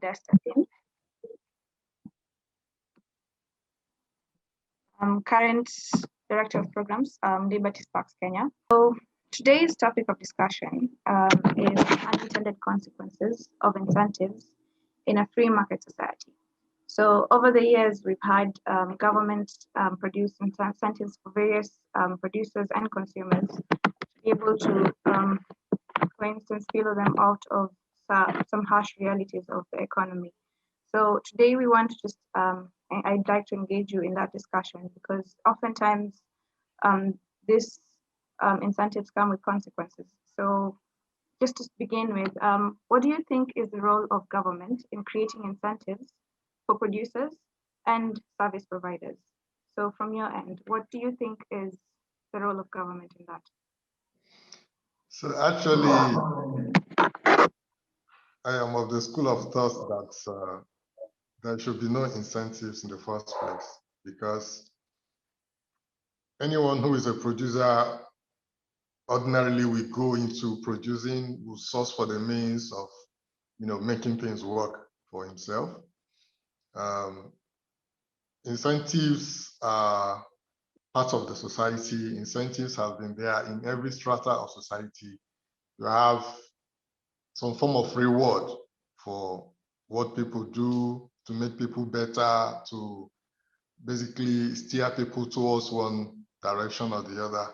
Modesta Tim. I'm current Director of Programs, Liberty Sparks Kenya. So today's topic of discussion is unintended consequences of incentives in a free market society. So over the years, we've had government produce incentives for various producers and consumers to be able to, for instance, peel them out of some harsh realities of the economy. So today we want to just, I'd like to engage you in that discussion because oftentimes these incentives come with consequences. So just to begin with, what do you think is the role of government in creating incentives for producers and service providers? So from your end, what do you think is the role of government in that? So actually, I am of the school of thought that there should be no incentives in the first place, because anyone who is a producer ordinarily will go into producing, will source for the means of, making things work for himself. Incentives are part of the society. Incentives have been there in every strata of society. You have some form of reward for what people do to make people better, to basically steer people towards one direction or the other,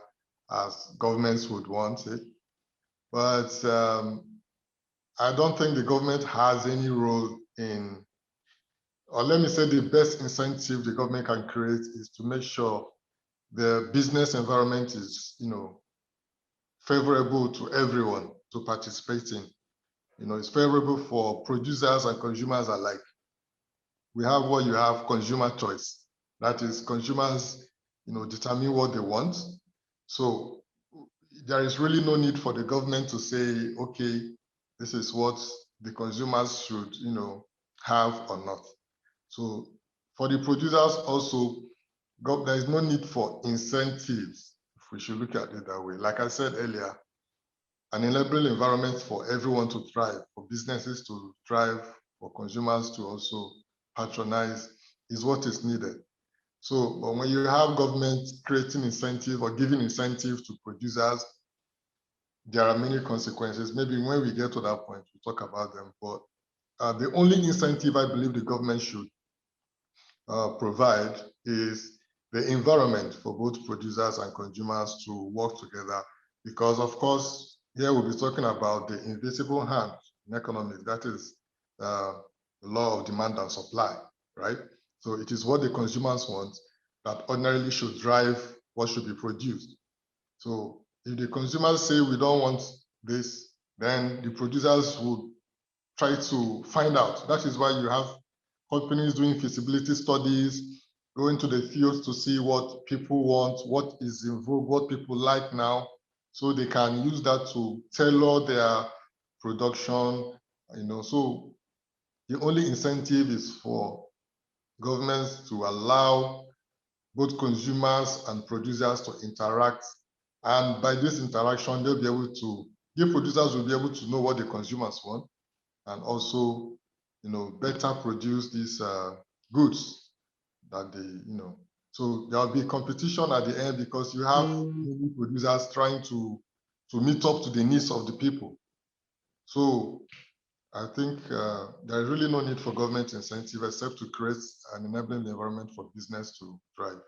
as governments would want it. But I don't think the government has any role in, or let me say the best incentive the government can create is to make sure the business environment is, favorable to everyone to participate in. It's favorable for producers and consumers alike. We have what you have, consumer choice. That is, consumers, determine what they want. So there is really no need for the government to say, okay, this is what the consumers should, have or not. So for the producers also, there is no need for incentives, if we should look at it that way. Like I said earlier, an enabling environment for everyone to thrive, for businesses to thrive, for consumers to also patronize is what is needed. So when you have government creating incentive or giving incentive to producers, there are many consequences. Maybe when we get to that point, we'll talk about them. But the only incentive I believe the government should provide is the environment for both producers and consumers to work together. Because of course, here we'll be talking about the invisible hand in economics. That is the law of demand and supply, right? So it is what the consumers want that ordinarily should drive what should be produced. So if the consumers say we don't want this, then the producers would try to find out. That is why you have companies doing feasibility studies, going to the fields to see what people want, what is in vogue, what people like now, so they can use that to tailor their production. So the only incentive is for governments to allow both consumers and producers to interact. And by this interaction, they'll be able to, the producers will be able to know what the consumers want and also, better produce these goods that they, So there'll be competition at the end because you have many producers trying to meet up to the needs of the people. So I think there is really no need for government incentive except to create an enabling environment for business to thrive.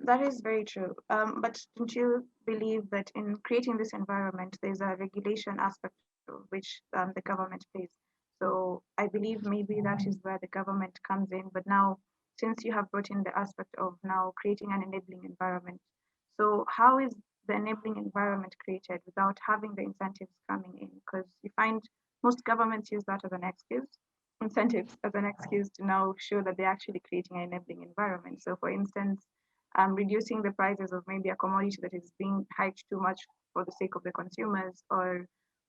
That is very true. But don't you believe that in creating this environment, there's a regulation aspect to which the government plays? So I believe maybe that is where the government comes in. But now, since you have brought in the aspect of now creating an enabling environment, so how is the enabling environment created without having the incentives coming in? Because you find most governments use that as an excuse, incentives as an excuse to now show that they're actually creating an enabling environment. So for instance, reducing the prices of maybe a commodity that is being hiked too much for the sake of the consumers, or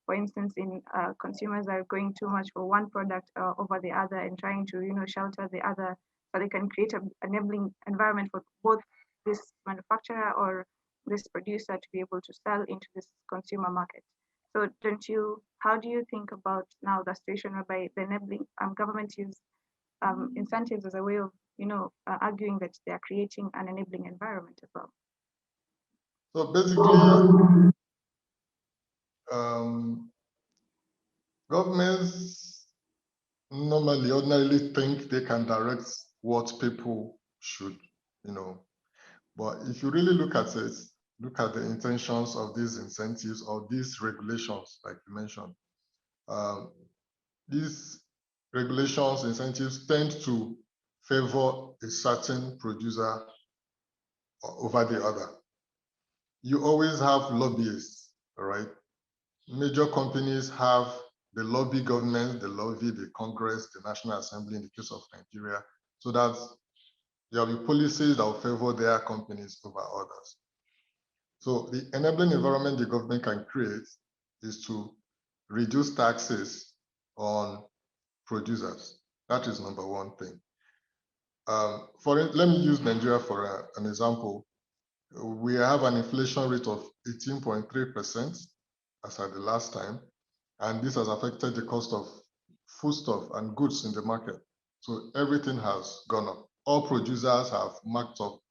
for instance, in consumers are going too much for one product over the other and trying to shelter the other, so they can create an enabling environment for both this manufacturer or this producer to be able to sell into this consumer market. So how do you think about now the situation whereby the enabling government use incentives as a way of, arguing that they are creating an enabling environment as well? So basically, governments ordinarily think they can direct what people should, but if you really look at it, look at the intentions of these incentives or these regulations, like you mentioned, these regulations, incentives tend to favor a certain producer over the other. You always have lobbyists, all right? Major companies have the lobby government, the lobby the Congress, the National Assembly in the case of Nigeria, so that there will be policies that will favor their companies over others. So the enabling environment the government can create is to reduce taxes on producers. That is number one thing. Let me use Nigeria for an example. We have an inflation rate of 18.3% as at the last time, and this has affected the cost of foodstuff and goods in the market. So everything has gone up. All producers have marked up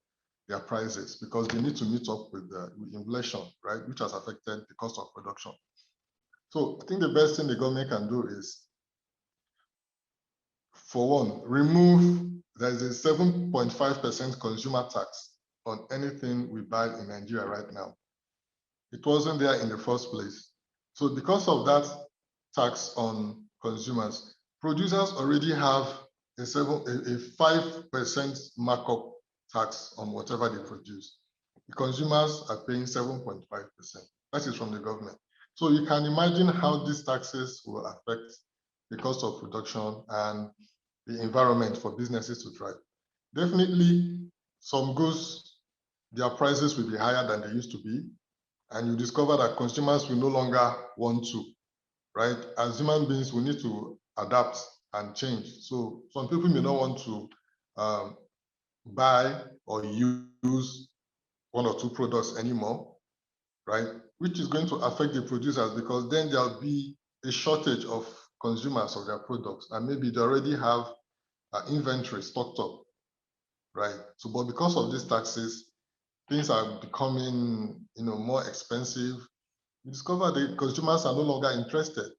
their prices because they need to meet up with inflation, right, which has affected the cost of production. So I think the best thing the government can do is, for one, there's a 7.5% consumer tax on anything we buy in Nigeria right now. It wasn't there in the first place. So because of that tax on consumers, producers already have a 5% markup tax on whatever they produce. The consumers are paying 7.5%. That is from the government. So you can imagine how these taxes will affect the cost of production and the environment for businesses to thrive. Definitely, some goods, their prices will be higher than they used to be, and you discover that consumers will no longer want to, right? As human beings, we need to adapt and change. So some people may not want to buy or use one or two products anymore, right? Which is going to affect the producers, because then there'll be a shortage of consumers of their products, and maybe they already have inventory stocked up, right? So, but because of these taxes, things are becoming, more expensive. You discover the consumers are no longer interested.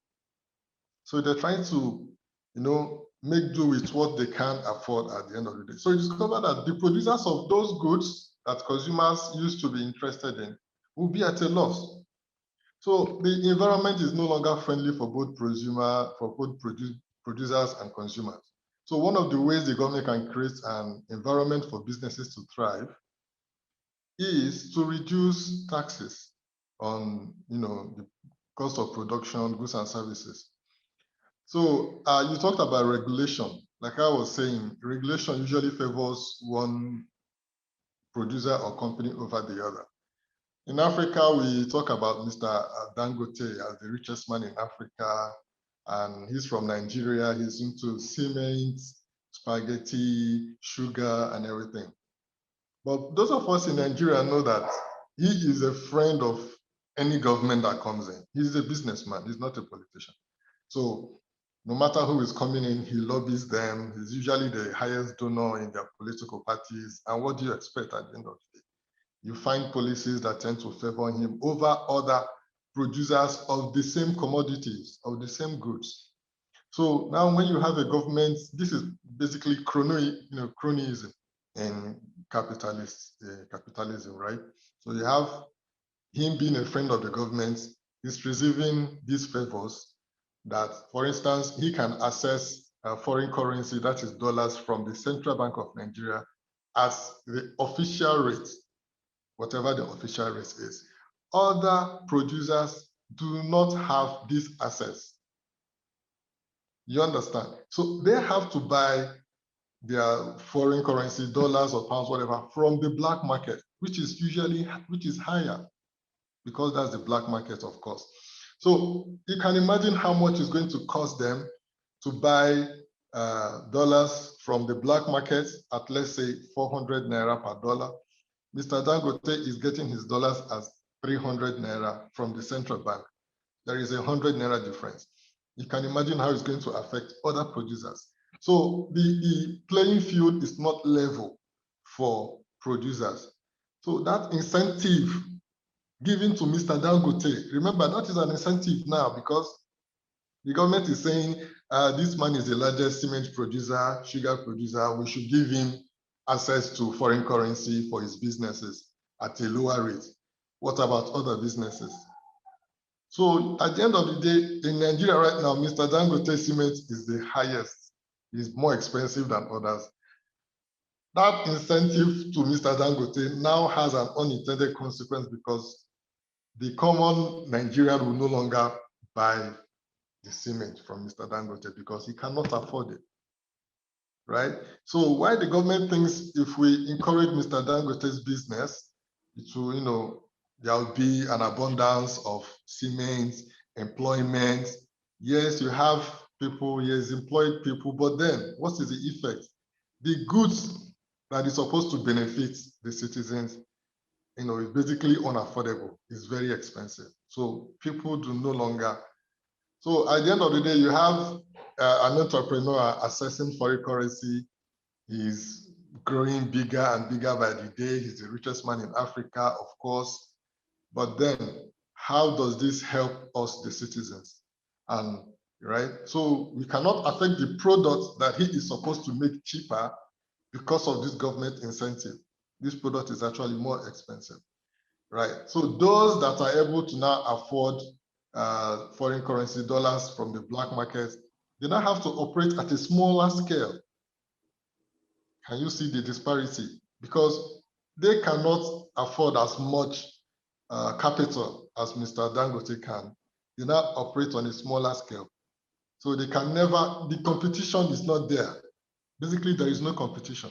So they're trying to, make do with what they can afford at the end of the day. So you discover that the producers of those goods that consumers used to be interested in will be at a loss. So the environment is no longer friendly for both producers and consumers. So one of the ways the government can create an environment for businesses to thrive is to reduce taxes on, the cost of production, goods and services. So you talked about regulation. Like I was saying, regulation usually favors one producer or company over the other. In Africa, we talk about Mr. Dangote as the richest man in Africa, and he's from Nigeria. He's into cement, spaghetti, sugar, and everything. But those of us in Nigeria know that he is a friend of any government that comes in. He's a businessman, he's not a politician. So no matter who is coming in, he lobbies them. He's usually the highest donor in their political parties. And what do you expect at the end of the day? You find policies that tend to favor him over other producers of the same commodities, of the same goods. So now when you have a government, this is basically cronyism in capitalism, right? So you have him being a friend of the government, he's receiving these favors that, for instance, he can access foreign currency, that is dollars, from the Central Bank of Nigeria as the official rate, whatever the official rate is. Other producers do not have this access. You understand? So they have to buy their foreign currency, dollars or pounds, whatever, from the black market, which is higher, because that's the black market, of course. So you can imagine how much it's going to cost them to buy dollars from the black market at, let's say, 400 naira per dollar. Mr. Dangote is getting his dollars as 300 naira from the central bank. there is 100 naira difference. You can imagine how it's going to affect other producers. So the playing field is not level for producers. So that incentive given to Mr. Dangote, remember that is an incentive now because the government is saying this man is the largest cement producer, sugar producer. We should give him access to foreign currency for his businesses at a lower rate. What about other businesses? So at the end of the day, in Nigeria right now, Mr. Dangote cement is the highest. It's more expensive than others. That incentive to Mr. Dangote now has an unintended consequence because the common Nigerian will no longer buy the cement from Mr. Dangote because he cannot afford it, right? So why the government thinks if we encourage Mr. Dangote's business, it will, there will be an abundance of cement, employment. Yes, you have people, yes, employed people, but then what is the effect? The goods that is supposed to benefit the citizens, is basically unaffordable. It's very expensive. So people do no longer. So at the end of the day, you have an entrepreneur assessing foreign currency. He's growing bigger and bigger by the day. He's the richest man in Africa, of course. But then, how does this help us, the citizens? And right, so we cannot affect the product that he is supposed to make cheaper because of this government incentive. This product is actually more expensive, right? So those that are able to now afford foreign currency dollars from the black market, they now have to operate at a smaller scale. Can you see the disparity? Because they cannot afford as much capital as Mr. Dangote can. They now operate on a smaller scale. So they can never, the competition is not there. Basically, there is no competition.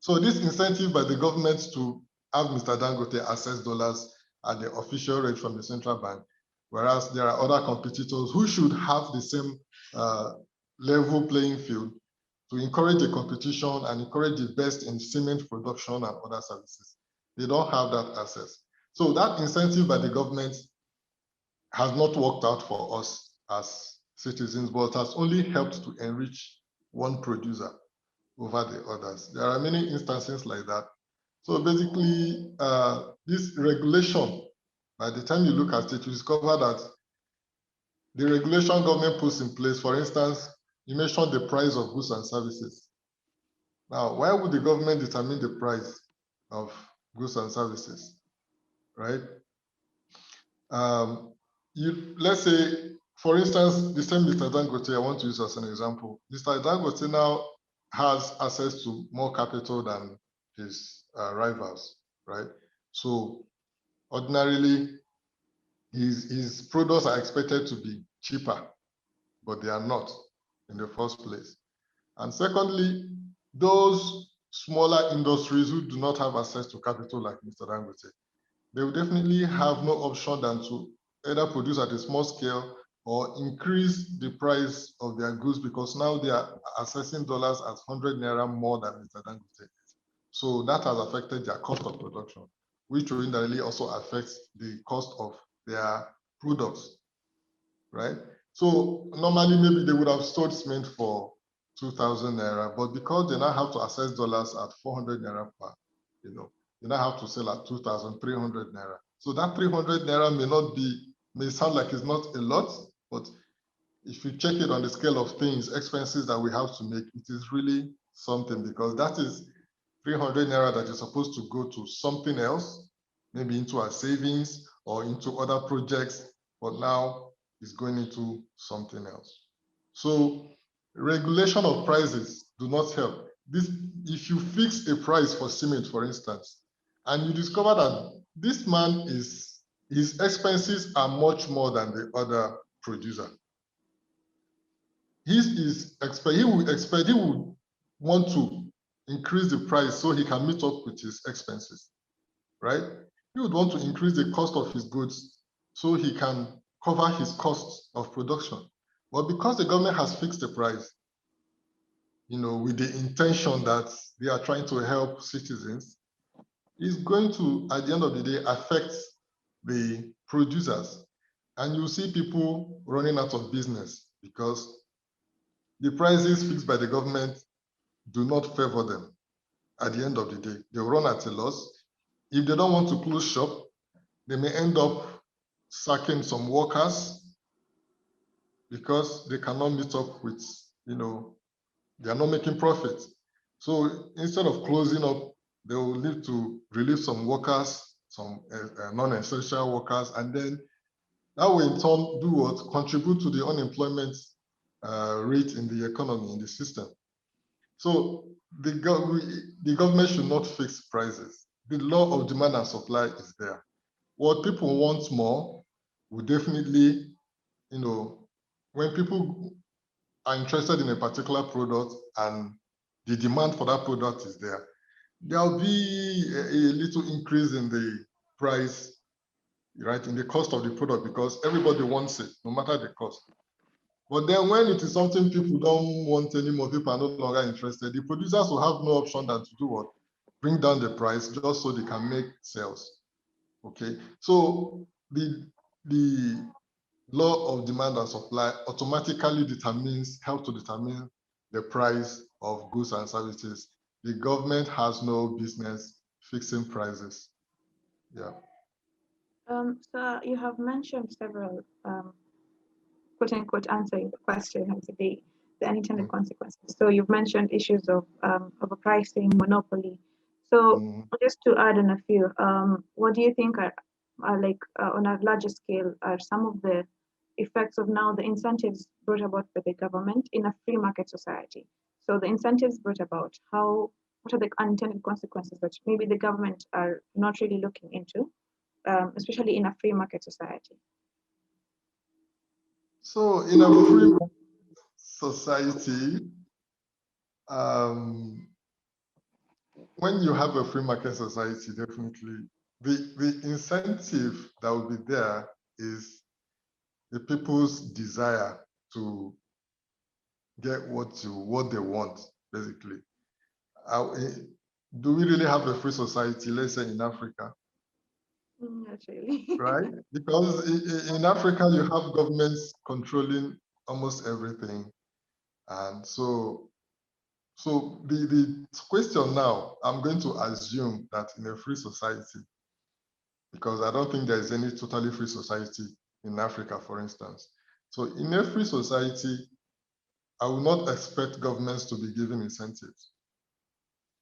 So this incentive by the government to have Mr. Dangote access dollars at the official rate from the central bank, whereas there are other competitors who should have the same level playing field to encourage the competition and encourage the best in cement production and other services. They don't have that access. So that incentive by the government has not worked out for us as citizens, but has only helped to enrich one producer over the others. There are many instances like that. So basically, this regulation, by the time you look at it, you discover that the regulation government puts in place, for instance, you mentioned the price of goods and services. Now, why would the government determine the price of goods and services, right? Let's say, for instance, the same Mr. Dangote, I want to use as an example. Mr. Dangote now has access to more capital than his rivals, right? So ordinarily, his products are expected to be cheaper, but they are not in the first place. And secondly, those smaller industries who do not have access to capital like Mr. Dangote, they will definitely have no option than to either produce at a small scale or increase the price of their goods because now they are accessing dollars at 100 naira more than Mr. Dangote. So that has affected their cost of production, which will indirectly also affect the cost of their products, right? So normally maybe they would have sold cement for 2,000 naira, but because they now have to access dollars at 400 naira per, they now have to sell at 2,300 naira. So that 300 naira may sound like it's not a lot, but if you check it on the scale of things, expenses that we have to make, it is really something because that is 300 naira that is supposed to go to something else, maybe into our savings or into other projects, but now it's going into something else. So regulation of prices do not help. If you fix a price for cement, for instance, and you discover that this man his expenses are much more than the other producer, he would want to increase the price so he can meet up with his expenses, right? He would want to increase the cost of his goods so he can cover his costs of production. But because the government has fixed the price, with the intention that they are trying to help citizens, it's going to, at the end of the day, affect the producers. And you see people running out of business because the prices fixed by the government do not favor them. At the end of the day, they run at a loss. If they don't want to close shop, they may end up sacking some workers because they cannot meet up with, they are not making profit. So instead of closing up, they will need to relieve some workers, some non-essential workers, and then that will in turn do what? Contribute to the unemployment rate in the economy, in the system. So the government should not fix prices. The law of demand and supply is there. What people want more will definitely, when people are interested in a particular product and the demand for that product is there, there'll be a little increase in the price, right, in the cost of the product because everybody wants it, no matter the cost. But then when it is something people don't want anymore, people are no longer interested, the producers will have no option than to do what? Bring down the price just so they can make sales. Okay, so the law of demand and supply automatically helps to determine the price of goods and services. The government has no business fixing prices. Yeah. So you have mentioned several quote unquote answering the question of the unintended consequences. So you've mentioned issues of overpricing, monopoly. So just to add on a few, what do you think are like on a larger scale are some of the effects of now the incentives brought about by the government in a free market society? So the incentives brought about, what are the unintended consequences that maybe the government are not really looking into, especially in a free market society? So in a free society, when you have a free market society, definitely the incentive that will be there is the people's desire to get what they want, basically. Do we really have a free society, let's say in Africa? Not really. Right? Because in Africa, you have governments controlling almost everything. And so the question now, I'm going to assume that in a free society, because I don't think there is any totally free society in Africa, for instance. So in a free society, I will not expect governments to be giving incentives.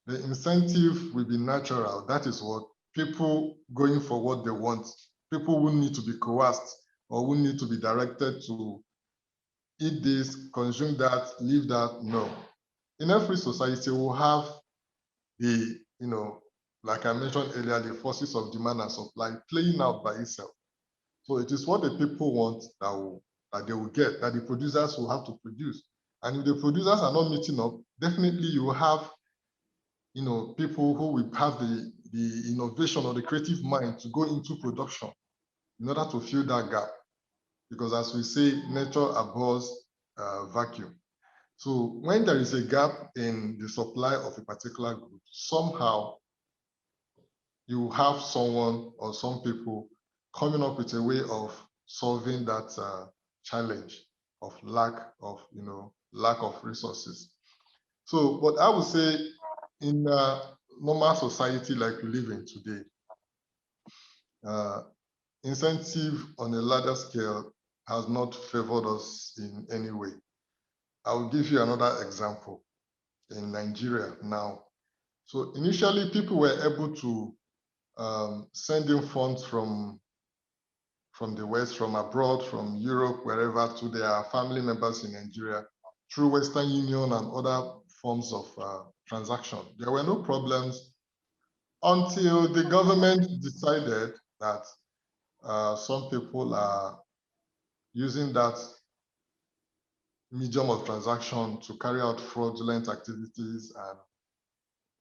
The incentive will be natural. That is what people going for what they want. People wouldn't need to be coerced or wouldn't need to be directed to eat this, consume that, leave that. No. In a free society, we'll have the, like I mentioned earlier, the forces of demand and supply playing out by itself. So it is what the people want that they will get, that the producers will have to produce. And if the producers are not meeting up, definitely you will have people who will have the innovation or the creative mind to go into production in order to fill that gap. Because as we say, nature abhors vacuum. So when there is a gap in the supply of a particular good, somehow you have someone or some people coming up with a way of solving that challenge of lack of resources. So, but I would say in a normal society like we live in today, incentive on a larger scale has not favored us in any way. I will give you another example in Nigeria now. So initially, people were able to send in funds from the West, from abroad, from Europe, wherever, to their family members in Nigeria through Western Union and other forms of transaction. There were no problems until the government decided that some people are using that medium of transaction to carry out fraudulent activities and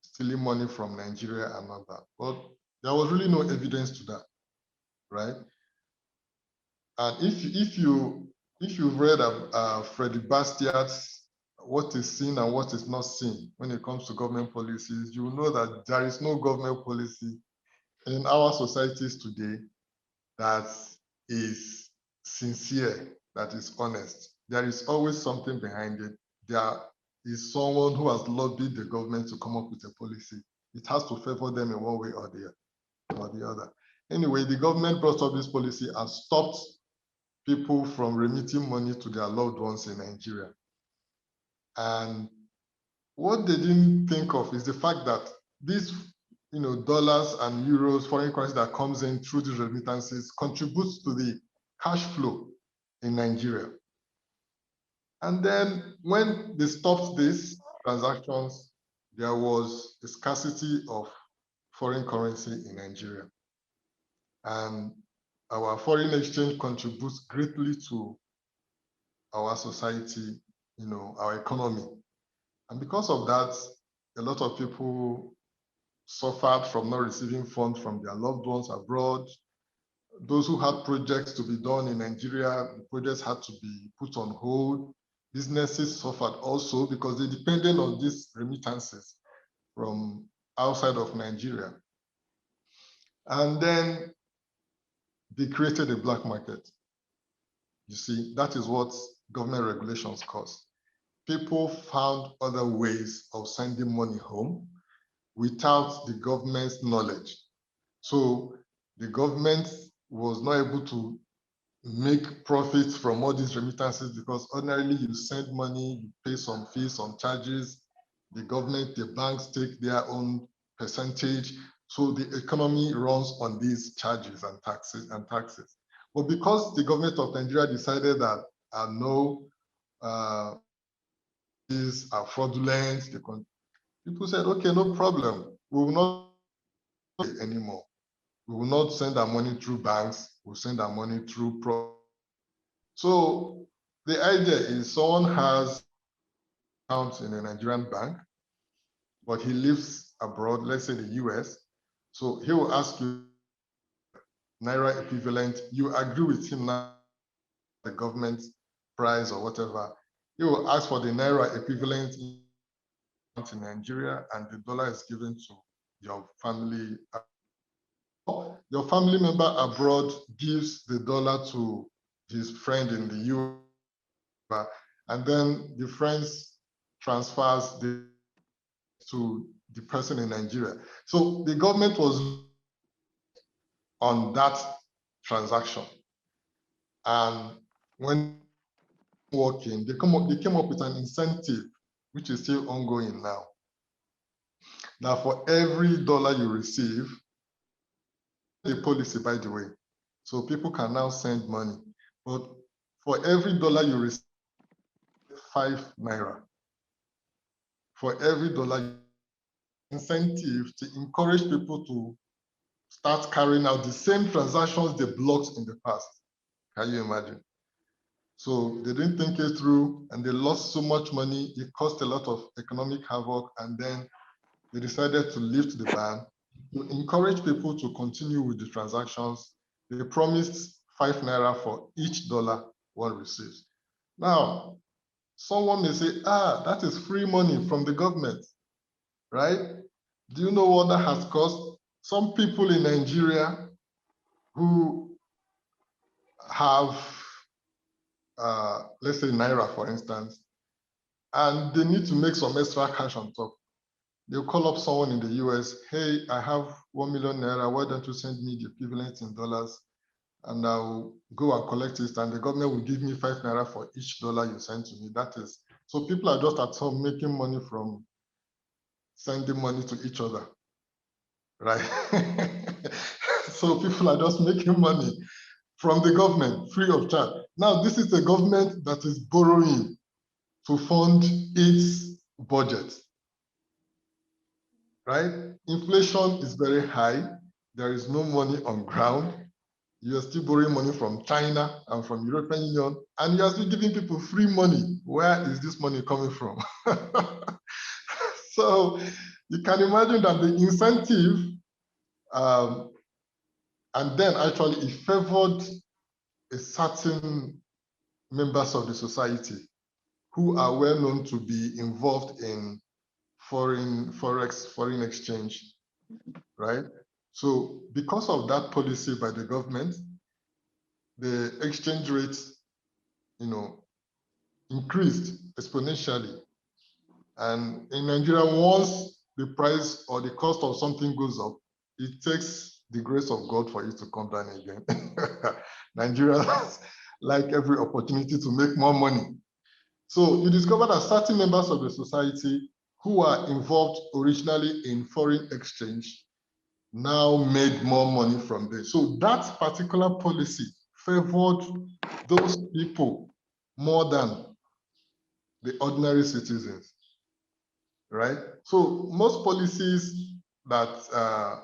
stealing money from Nigeria and all that. But there was really no evidence to that, right? And if you've read Freddie Bastiat's What is Seen and What is Not Seen when it comes to government policies, you will know that there is no government policy in our societies today that is sincere, that is honest. There is always something behind it. There is someone who has lobbied the government to come up with a policy. It has to favor them in one way or the other. Anyway, the government brought up this policy and stopped people from remitting money to their loved ones in Nigeria. And what they didn't think of is the fact that these dollars and euros, foreign currency that comes in through these remittances contributes to the cash flow in Nigeria. And then when they stopped these transactions, there was a scarcity of foreign currency in Nigeria. And our foreign exchange contributes greatly to our society, our economy. And because of that, a lot of people suffered from not receiving funds from their loved ones abroad. Those who had projects to be done in Nigeria, the projects had to be put on hold. Businesses suffered also because they depended on these remittances from outside of Nigeria. And then they created a black market. You see, that is what government regulations cause. People found other ways of sending money home without the government's knowledge. So the government was not able to make profits from all these remittances because ordinarily you send money, you pay some fees, some charges, the government, the banks take their own percentage. So the economy runs on these charges and taxes. But because the government of Nigeria decided that no, these are fraudulent, people said, okay, no problem. We will not pay anymore. We will not send our money through banks. We'll send our money through. So the idea is someone has accounts in a Nigerian bank, but he lives abroad, let's say the US. So he will ask you Naira equivalent. You agree with him now, the government price or whatever. He will ask for the Naira equivalent in Nigeria, and the dollar is given to your family. Your family member abroad gives the dollar to his friend in the US, and then the friends transfers to the person in Nigeria. So the government was on that transaction. And when working, they came up with an incentive, which is still ongoing now. Now, for every dollar you receive, the policy, by the way, so people can now send money. But for every dollar you receive, 5 Naira. For every dollar, incentive to encourage people to start carrying out the same transactions they blocked in the past. Can you imagine? So they didn't think it through and they lost so much money. It caused a lot of economic havoc. And then they decided to lift the ban to encourage people to continue with the transactions. They promised 5 Naira for each dollar one receives. Now, someone may say, that is free money from the government, right? Do you know what that has cost? Some people in Nigeria who have, let's say Naira, for instance, and they need to make some extra cash on top. They'll call up someone in the US, hey, I have 1 million Naira, why don't you send me the equivalent in dollars? And I'll go and collect it, and the government will give me 5 Naira for each dollar you send to me. That is, so people are just at home making money from sending money to each other, right? So people are just making money from the government free of charge. Now, this is a government that is borrowing to fund its budget, right? Inflation is very high. There is no money on ground. You are still borrowing money from China and from European Union, and you are still giving people free money. Where is this money coming from? So you can imagine that the incentive, and then actually it favored a certain members of the society who are well known to be involved in foreign exchange, right? So because of that policy by the government, the exchange rate, increased exponentially. And in Nigeria, once the price or the cost of something goes up, it takes the grace of God for it to come down again. Nigerians like every opportunity to make more money. So you discover that certain members of the society who are involved originally in foreign exchange now made more money from this. So that particular policy favored those people more than the ordinary citizens, right? So most policies that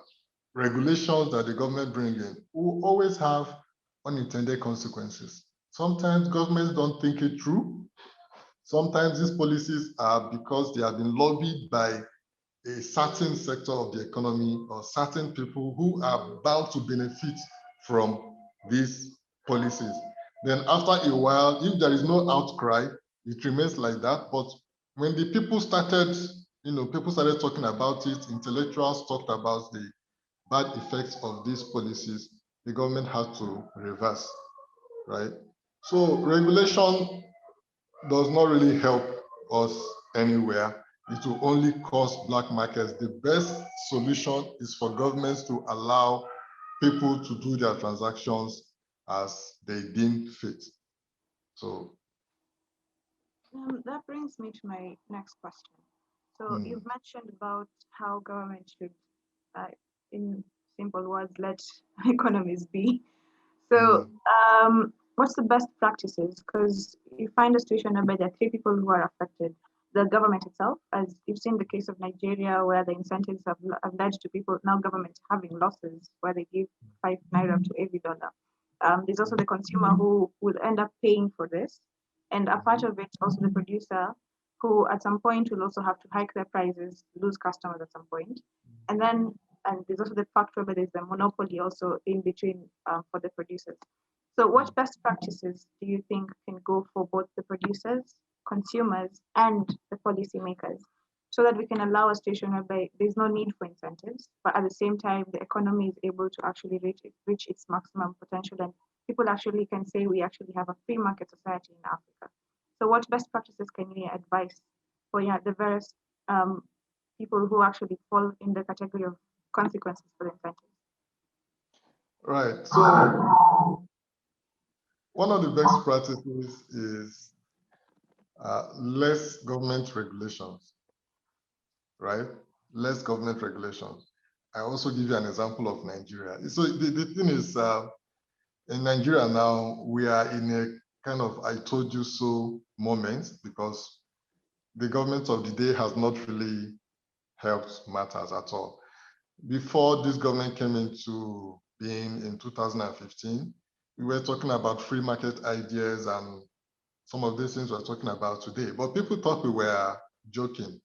regulations that the government bring in will always have unintended consequences. Sometimes governments don't think it through. Sometimes these policies are because they have been lobbied by a certain sector of the economy or certain people who are bound to benefit from these policies. Then after a while, if there is no outcry, it remains like that. But when the people started, people started talking about it, intellectuals talked about the bad effects of these policies, the government had to reverse, right? So regulation does not really help us anywhere. It will only cause black markets. The best solution is for governments to allow people to do their transactions as they deem fit. So That brings me to my next question. So you've mentioned about how government should, in simple words, let economies be. So what's the best practices? Because you find a situation where there are three people who are affected. The government itself, as you've seen the case of Nigeria, where the incentives have led to people now government having losses, where they give 5 naira to every dollar. There's also the consumer who will end up paying for this. And a part of it, also the producer, who at some point will also have to hike their prices, lose customers at some point. And then, and there's also the factor where there's the monopoly also in between for the producers. So, what best practices do you think can go for both the producers, consumers, and the policymakers, so that we can allow a situation whereby there's no need for incentives, but at the same time the economy is able to actually reach its maximum potential, and people actually can say we actually have a free market society in Africa. So, what best practices can you advise for the various people who actually fall in the category of consequences for the incentives? right. So one of the best practices is less government regulations, right? Less government regulations. I also give you an example of Nigeria. So the thing is, in Nigeria now, we are in a kind of I told you so moment because the government of the day has not really helped matters at all. Before this government came into being in 2015, we were talking about free market ideas and some of these things we're talking about today. But people thought we were joking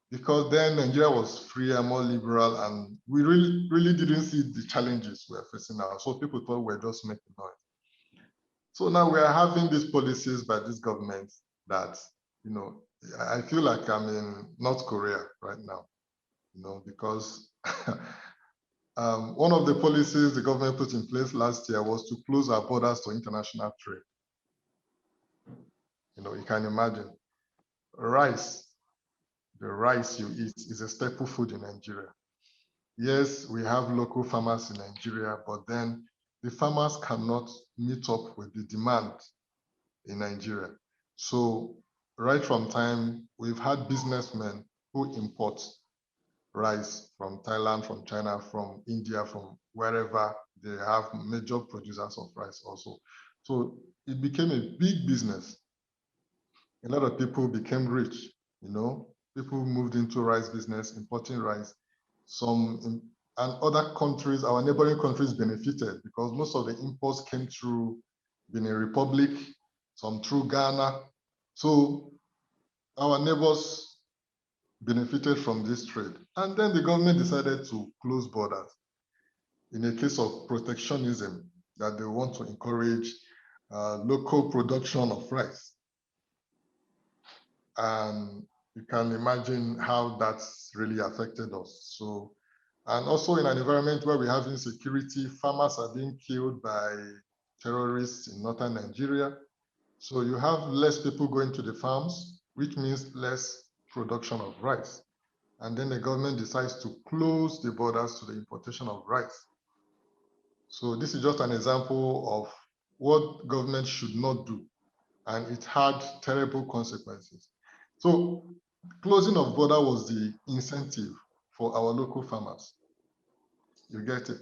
because then Nigeria was freer, more liberal, and we really didn't see the challenges we're facing now. So people thought we're just making noise. So now we are having these policies by this government that, I feel like I'm in North Korea right now, because one of the policies the government put in place last year was to close our borders to international trade. You can imagine rice, the rice you eat is a staple food in Nigeria. Yes, we have local farmers in Nigeria, but then the farmers cannot meet up with the demand in Nigeria. So right from time, we've had businessmen who import rice from Thailand, from China, from India, from wherever they have major producers of rice also. So it became a big business. A lot of people became rich, people moved into rice business, importing rice. And other countries, our neighboring countries benefited because most of the imports came through Benin Republic, some through Ghana. So our neighbors benefited from this trade. And then the government decided to close borders in a case of protectionism, that they want to encourage local production of rice. And you can imagine how that's really affected us. So, and also in an environment where we have insecurity, farmers are being killed by terrorists in northern Nigeria. So you have less people going to the farms, which means less production of rice. And then the government decides to close the borders to the importation of rice. So this is just an example of what government should not do. And it had terrible consequences. So closing of border was the incentive for our local farmers. You get it?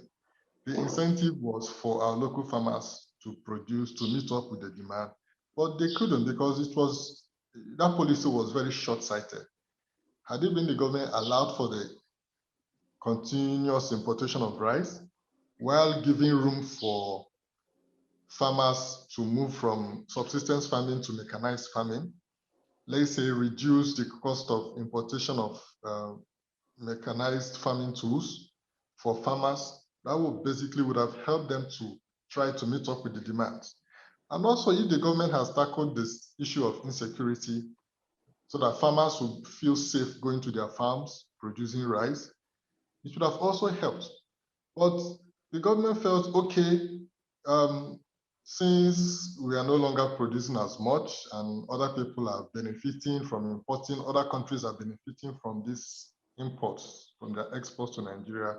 The incentive was for our local farmers to produce, to meet up with the demand, but they couldn't because that policy was very short-sighted. Had it been the government allowed for the continuous importation of rice while giving room for farmers to move from subsistence farming to mechanized farming, let's say reduce the cost of importation of mechanized farming tools for farmers, that would have helped them to try to meet up with the demands. And also, if the government has tackled this issue of insecurity so that farmers would feel safe going to their farms, producing rice, it would have also helped. But the government felt, okay, since we are no longer producing as much and other people are benefiting from importing, other countries are benefiting from these imports, from their exports to Nigeria,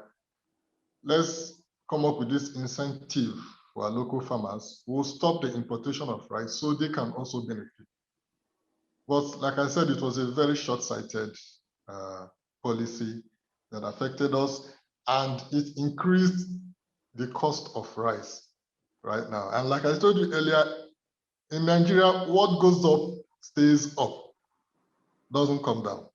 let's come up with this incentive for our local farmers. We'll stop the importation of rice so they can also benefit. But like I said, it was a very short-sighted policy that affected us, and it increased the cost of rice right now. And like I told you earlier, in Nigeria, what goes up stays up, doesn't come down.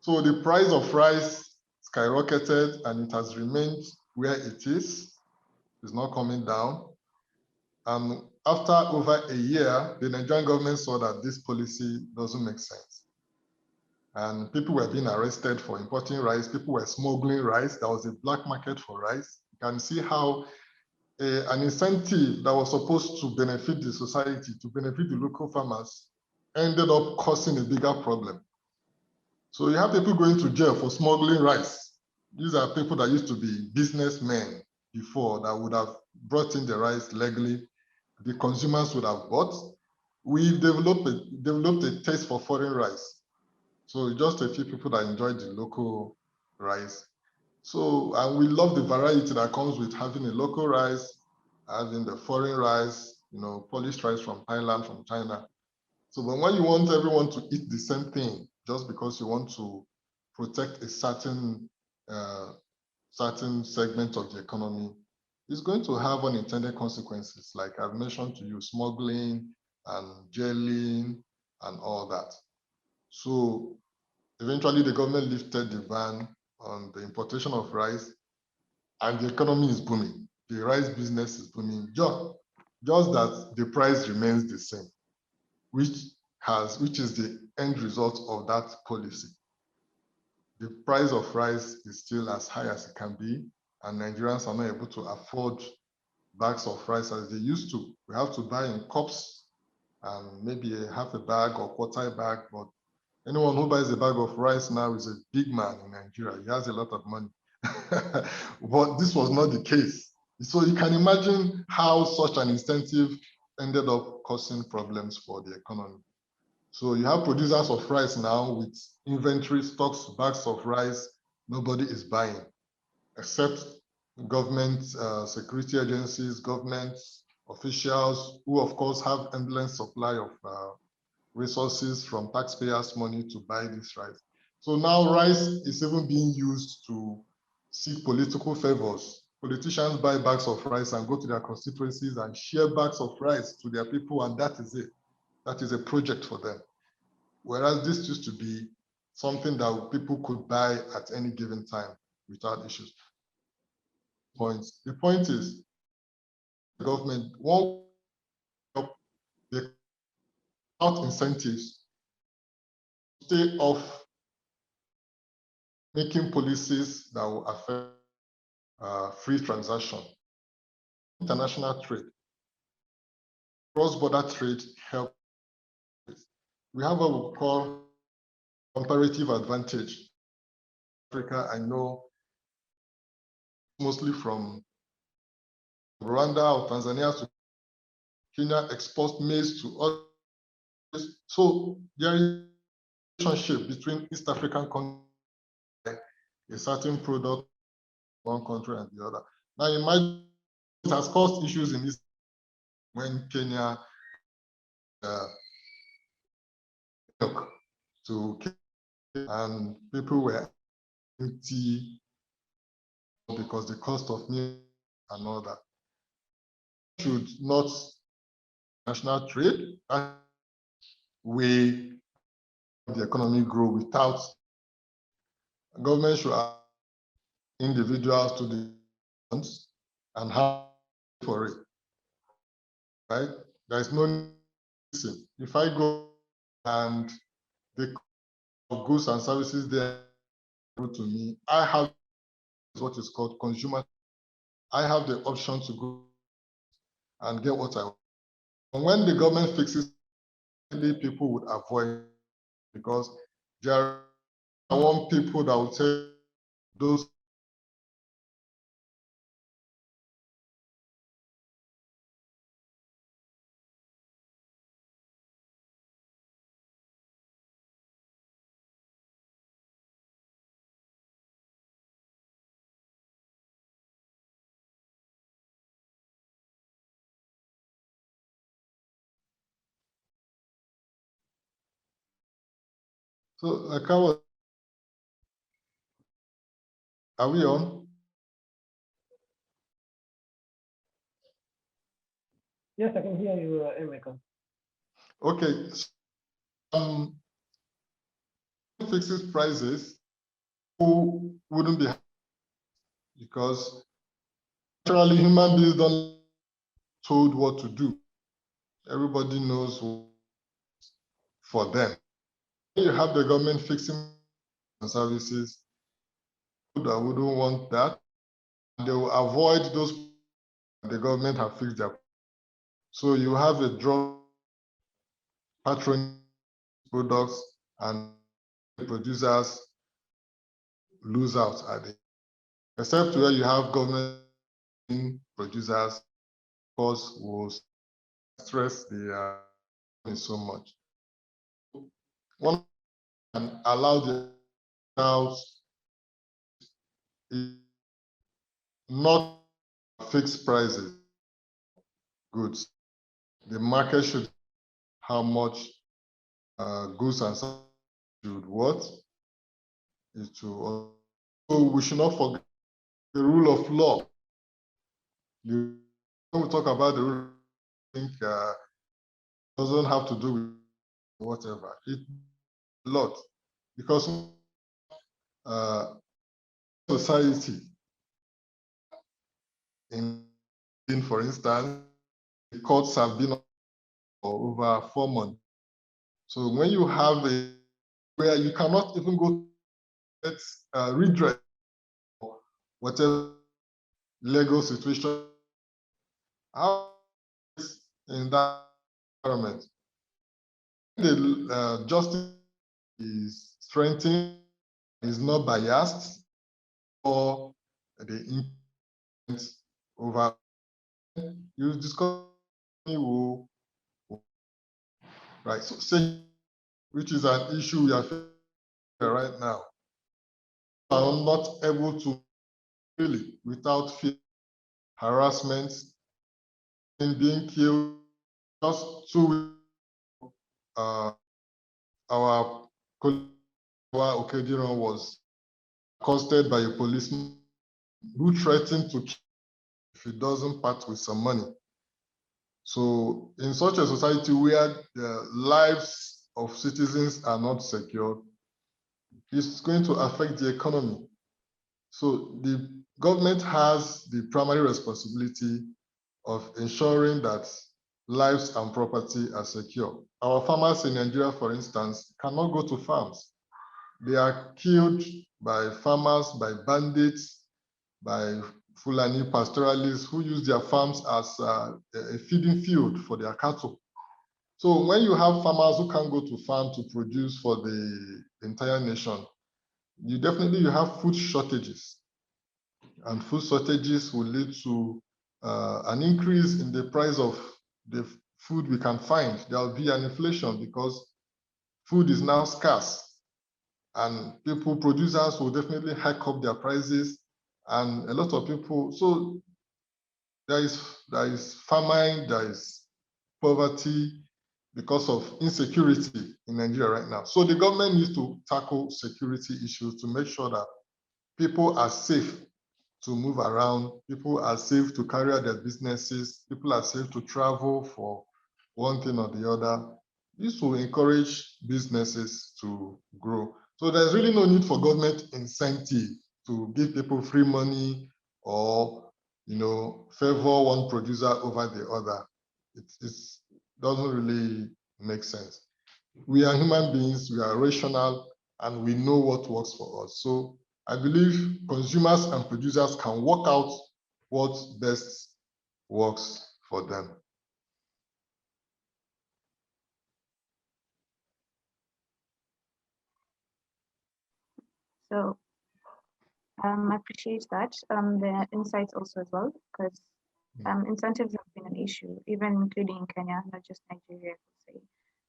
So the price of rice skyrocketed and it has remained where it is. It's not coming down. And after over a year, the Nigerian government saw that this policy doesn't make sense. And people were being arrested for importing rice. People were smuggling rice. There was a black market for rice. You can see how an incentive that was supposed to benefit the society, to benefit the local farmers, ended up causing a bigger problem. So you have people going to jail for smuggling rice. These are people that used to be businessmen before that would have brought in the rice legally. The consumers would have bought. We've developed a taste for foreign rice. So just a few people that enjoy the local rice. So, and we love the variety that comes with having a local rice, having the foreign rice, polished rice from Thailand, from China. So but when you want everyone to eat the same thing, just because you want to protect a certain segment of the economy, it's going to have unintended consequences, like I've mentioned to you, smuggling and jailing and all that. So eventually the government lifted the ban on the importation of rice and the economy is booming. The rice business is booming, just that the price remains the same, which is the end result of that policy. The price of rice is still as high as it can be, and Nigerians are not able to afford bags of rice as they used to. We have to buy in cups and maybe half a bag or quarter bag, but anyone who buys a bag of rice now is a big man in Nigeria. He has a lot of money. But this was not the case. So you can imagine how such an incentive ended up causing problems for the economy. So you have producers of rice now with inventory stocks, bags of rice, nobody is buying, except government security agencies, government officials, who of course have endless supply of resources from taxpayers' money to buy this rice. So now rice is even being used to seek political favors. Politicians buy bags of rice and go to their constituencies and share bags of rice to their people, and that is it. That is a project for them. Whereas this used to be something that people could buy at any given time without issues. The point is, the government won't help without incentives, stay off making policies that will affect free transaction. International trade, cross-border trade help. We have what we call comparative advantage. Africa, I know mostly from Rwanda or Tanzania to Kenya exports maize to others. So there is a relationship between East African countries, a certain product, one country and the other. Now imagine it has caused issues in East when Kenya milk to Kenya and people were empty because the cost of milk and all that. Should not national trade way the economy grow without government should have individuals to the funds and have for it, right? There is no reason. If I go and the goods and services there to me, I have what is called consumer. I have the option to go and get what I want. And when the government fixes, people would avoid because there are one people that will say those. So, like are we on? Yes, I can hear you, Emeka. Okay. Fixes prices, who wouldn't be because naturally human beings don't told what to do. Everybody knows for them. You have the government fixing services that wouldn't want that. They will avoid those the government have fixed their. So you have a drop patron products and producers lose out at it. Except where you have government producers, of course, will stress the so much. One can allow the house not fixed prices goods. The market should how much goods and services should what is to. So we should not forget the rule of law. When we talk about the rule, I think doesn't have to do with whatever. It a lot because society in for instance, the courts have been for over 4 months. So when you have a where you cannot even go get redress or whatever legal situation, how in that environment, the justice is strengthened, is not biased, or the influence over you discuss who right. So say which is an issue we are facing right now. I'm not able to really without fear, harassment, and being killed. Just 2 weeks, our colleague Okediron was accosted by a policeman who threatened to kill if he doesn't part with some money. So in such a society where the lives of citizens are not secure, it's going to affect the economy. So the government has the primary responsibility of ensuring that lives and property are secure. Our farmers in Nigeria, for instance, cannot go to farms. They are killed by farmers, by bandits, by Fulani pastoralists who use their farms as a feeding field for their cattle. So when you have farmers who can't go to farm to produce for the entire nation, you have food shortages. And food shortages will lead to an increase in the price of the food we can find. There will be an inflation because food is now scarce, and producers will definitely hike up their prices, and a lot of people. So there is famine, there is poverty because of insecurity in Nigeria right now. So the government needs to tackle security issues to make sure that people are safe to move around, people are safe to carry out their businesses, people are safe to travel for one thing or the other. This will encourage businesses to grow. So there's really no need for government incentive to give people free money or favor one producer over the other. It doesn't really make sense. We are human beings, we are rational, and we know what works for us. So I believe consumers and producers can work out what best works for them. So I appreciate that, the insights also as well, because incentives have been an issue, even including in Kenya, not just Nigeria, I would say.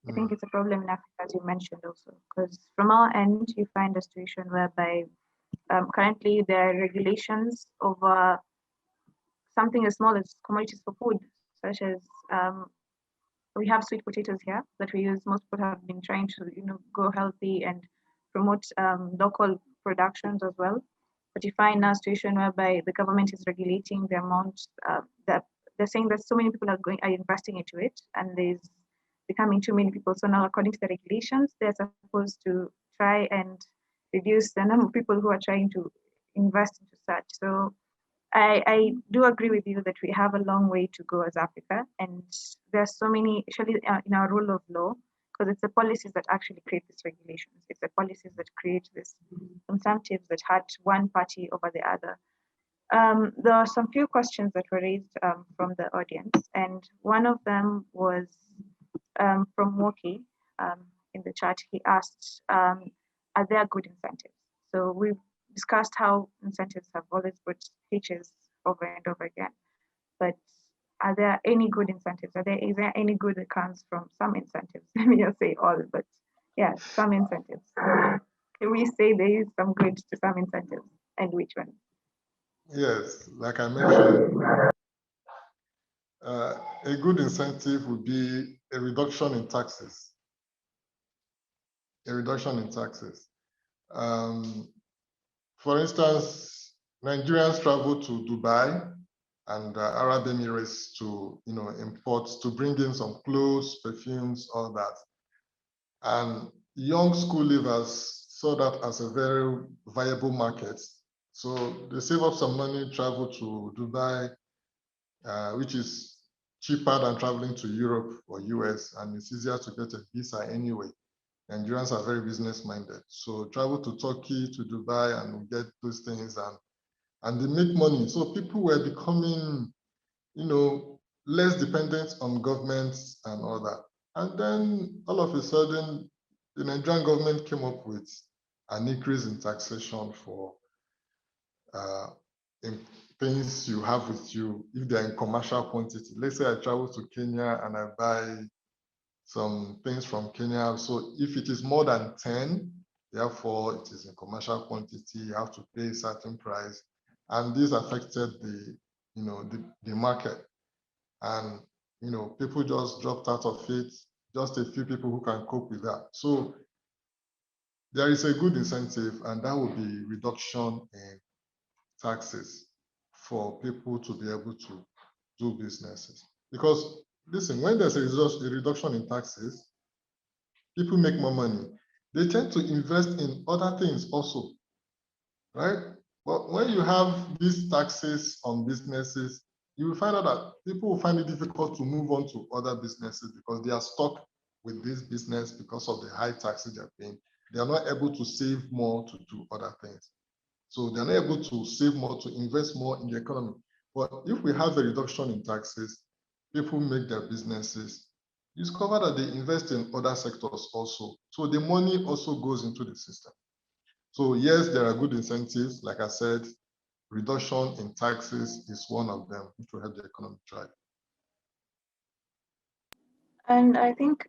I think it's a problem in Africa, as you mentioned also, because from our end, you find a situation whereby currently there are regulations over something as small as commodities for food, such as we have sweet potatoes here that we use. Most people have been trying to, go healthy and promote local productions as well. But you find now a situation whereby the government is regulating the amount that they're saying that so many people are investing into it, and there's becoming too many people. So now, according to the regulations, they're supposed to try and reduce the number of people who are trying to invest into such. So I do agree with you that we have a long way to go as Africa, and there's so many, especially in our rule of law, because it's the policies that actually create these regulations. It's the policies that create these incentives that hurt one party over the other. There are some few questions that were raised from the audience, and one of them was from Woki in the chat. He asked, are there good incentives? So we've discussed how incentives have always put hitches over and over again, but are there any good incentives? Is there any good that comes from some incentives? Let me just say all, but yeah, some incentives. Can we say there is some good to some incentives, and which one? Yes, like I mentioned, a good incentive would be a reduction in taxes. A reduction in taxes. For instance, Nigerians travel to Dubai and Arab Emirates to import, to bring in some clothes, perfumes, all that. And young school leavers saw that as a very viable market. So they save up some money, travel to Dubai, which is cheaper than traveling to Europe or US, and it's easier to get a visa anyway. Nigerians are very business minded. So travel to Turkey, to Dubai, and get those things, and they make money. So people were becoming, less dependent on governments and all that. And then all of a sudden, the Nigerian government came up with an increase in taxation for things you have with you if they're in commercial quantity. Let's say I travel to Kenya and I buy some things from Kenya. So if it is more than 10, therefore it is in commercial quantity, you have to pay a certain price. And this affected the market. And people just dropped out of it, just a few people who can cope with that. So there is a good incentive, and that would be reduction in taxes for people to be able to do businesses. Because listen, when there's a reduction in taxes, people make more money. They tend to invest in other things also, right? But when you have these taxes on businesses, you will find out that people will find it difficult to move on to other businesses because they are stuck with this business because of the high taxes they're paying. They are not able to save more to do other things. So they're not able to save more, to invest more in the economy. But if we have a reduction in taxes, people make their businesses, you discover that they invest in other sectors also. So the money also goes into the system. So yes, there are good incentives. Like I said, reduction in taxes is one of them, which will help the economy thrive. And I think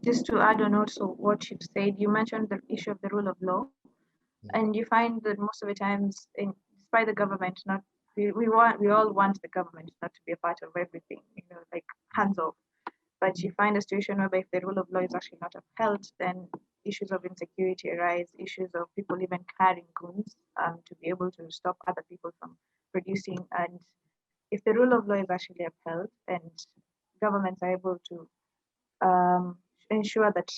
just to add on also what you've said, you mentioned the issue of the rule of law, and you find that most of the times, despite the government not, we all want the government not to be a part of everything, like hands off. But you find a situation whereby if the rule of law is actually not upheld, then issues of insecurity arise, issues of people even carrying guns to be able to stop other people from producing. And if the rule of law is actually upheld and governments are able to um, ensure that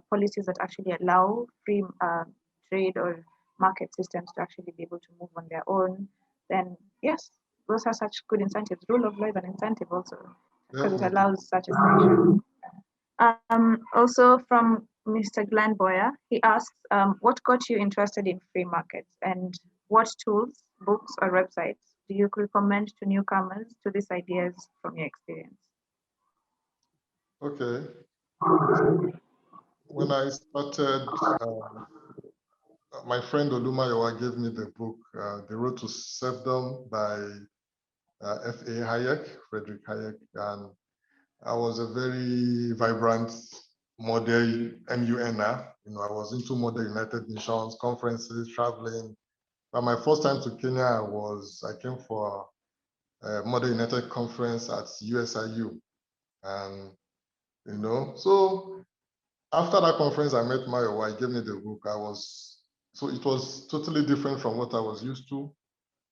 policies that actually allow free trade or market systems to actually be able to move on their own, then yes, those are such good incentives. Rule of law is an incentive also because it Definitely. allows such escalation. Also from Mr. Glenn Boyer, he asks, what got you interested in free markets and what tools, books, or websites do you recommend to newcomers to these ideas from your experience? Okay. When I started, my friend Olumayowa gave me the book, The Road to Serfdom by F.A. Hayek, Frederick Hayek, and I was a very vibrant model MUNer. I was into model United Nations conferences, traveling. But my first time to Kenya I came for a Model United conference at USIU. And, so after that conference, I met Mayowa, he gave me the book. So it was totally different from what I was used to.